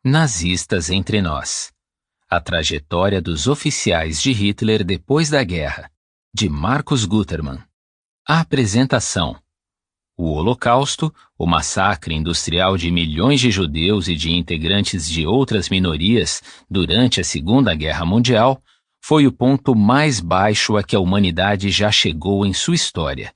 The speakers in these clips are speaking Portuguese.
Nazistas entre nós. A trajetória dos oficiais de Hitler depois da guerra, de Marcus Gutermann. A apresentação. O Holocausto, o massacre industrial de milhões de judeus e de integrantes de outras minorias durante a Segunda Guerra Mundial, foi o ponto mais baixo a que a humanidade já chegou em sua história.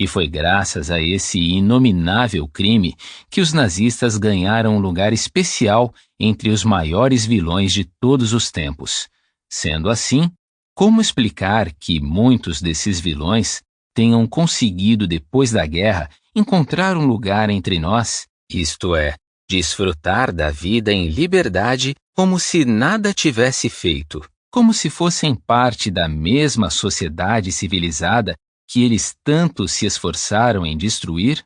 E foi graças a esse inominável crime que os nazistas ganharam um lugar especial entre os maiores vilões de todos os tempos. Sendo assim, como explicar que muitos desses vilões tenham conseguido, depois da guerra, encontrar um lugar entre nós, isto é, desfrutar da vida em liberdade como se nada tivesse feito, como se fossem parte da mesma sociedade civilizada que eles tanto se esforçaram em destruir?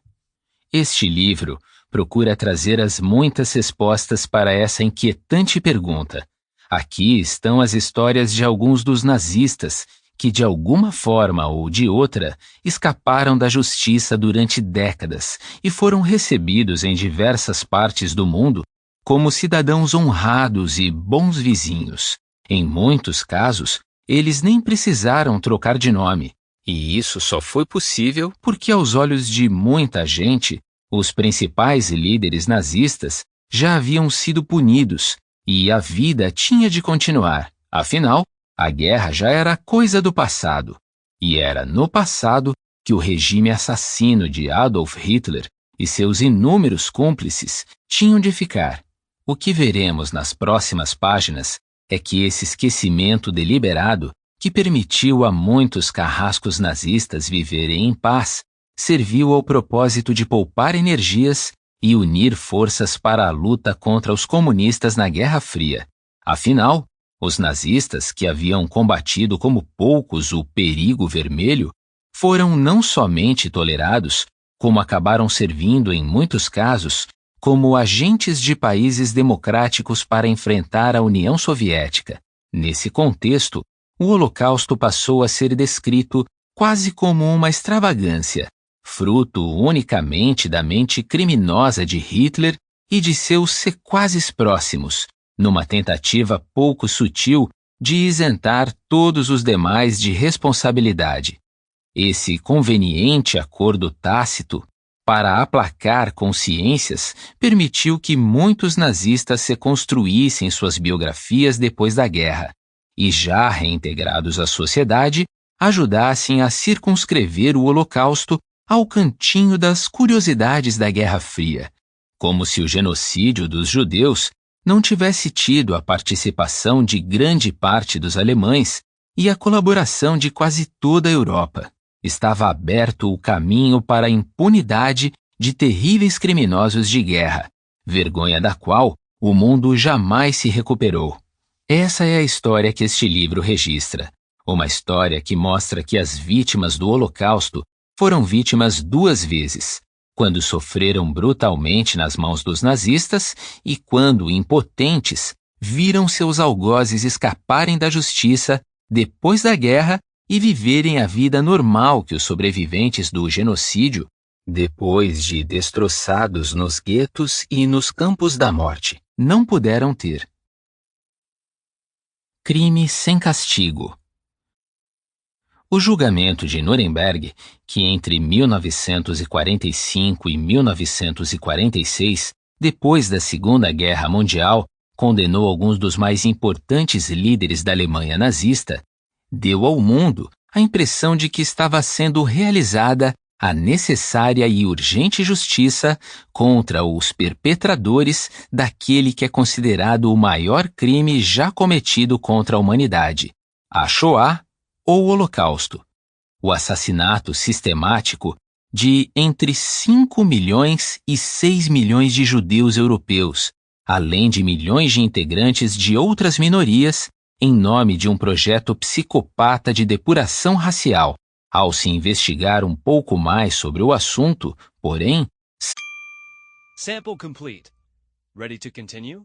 Este livro procura trazer as muitas respostas para essa inquietante pergunta. Aqui estão as histórias de alguns dos nazistas que, de alguma forma ou de outra, escaparam da justiça durante décadas e foram recebidos em diversas partes do mundo como cidadãos honrados e bons vizinhos. Em muitos casos, eles nem precisaram trocar de nome. E isso só foi possível porque, aos olhos de muita gente, os principais líderes nazistas já haviam sido punidos e a vida tinha de continuar. Afinal, a guerra já era coisa do passado. E era no passado que o regime assassino de Adolf Hitler e seus inúmeros cúmplices tinham de ficar. O que veremos nas próximas páginas é que esse esquecimento deliberado, que permitiu a muitos carrascos nazistas viverem em paz, serviu ao propósito de poupar energias e unir forças para a luta contra os comunistas na Guerra Fria. Afinal, os nazistas, que haviam combatido como poucos o perigo vermelho, foram não somente tolerados, como acabaram servindo, em muitos casos, como agentes de países democráticos para enfrentar a União Soviética. Nesse contexto, o Holocausto passou a ser descrito quase como uma extravagância, fruto unicamente da mente criminosa de Hitler e de seus sequazes próximos, numa tentativa pouco sutil de isentar todos os demais de responsabilidade. Esse conveniente acordo tácito, para aplacar consciências, permitiu que muitos nazistas se construíssem suas biografias depois da guerra, e já reintegrados à sociedade, ajudassem a circunscrever o Holocausto ao cantinho das curiosidades da Guerra Fria, como se o genocídio dos judeus não tivesse tido a participação de grande parte dos alemães e a colaboração de quase toda a Europa. Estava aberto o caminho para a impunidade de terríveis criminosos de guerra, vergonha da qual o mundo jamais se recuperou. Essa é a história que este livro registra, uma história que mostra que as vítimas do Holocausto foram vítimas duas vezes, quando sofreram brutalmente nas mãos dos nazistas e quando, impotentes, viram seus algozes escaparem da justiça depois da guerra e viverem a vida normal que os sobreviventes do genocídio, depois de destroçados nos guetos e nos campos da morte, não puderam ter. Crime sem castigo. O julgamento de Nuremberg, que entre 1945 e 1946, depois da Segunda Guerra Mundial, condenou alguns dos mais importantes líderes da Alemanha nazista, deu ao mundo a impressão de que estava sendo realizada a necessária e urgente justiça contra os perpetradores daquele que é considerado o maior crime já cometido contra a humanidade, a Shoah ou Holocausto, o assassinato sistemático de entre 5 milhões e 6 milhões de judeus europeus, além de milhões de integrantes de outras minorias, em nome de um projeto psicopata de depuração racial. Ao se investigar um pouco mais sobre o assunto, porém... Sample complete. Ready to continue?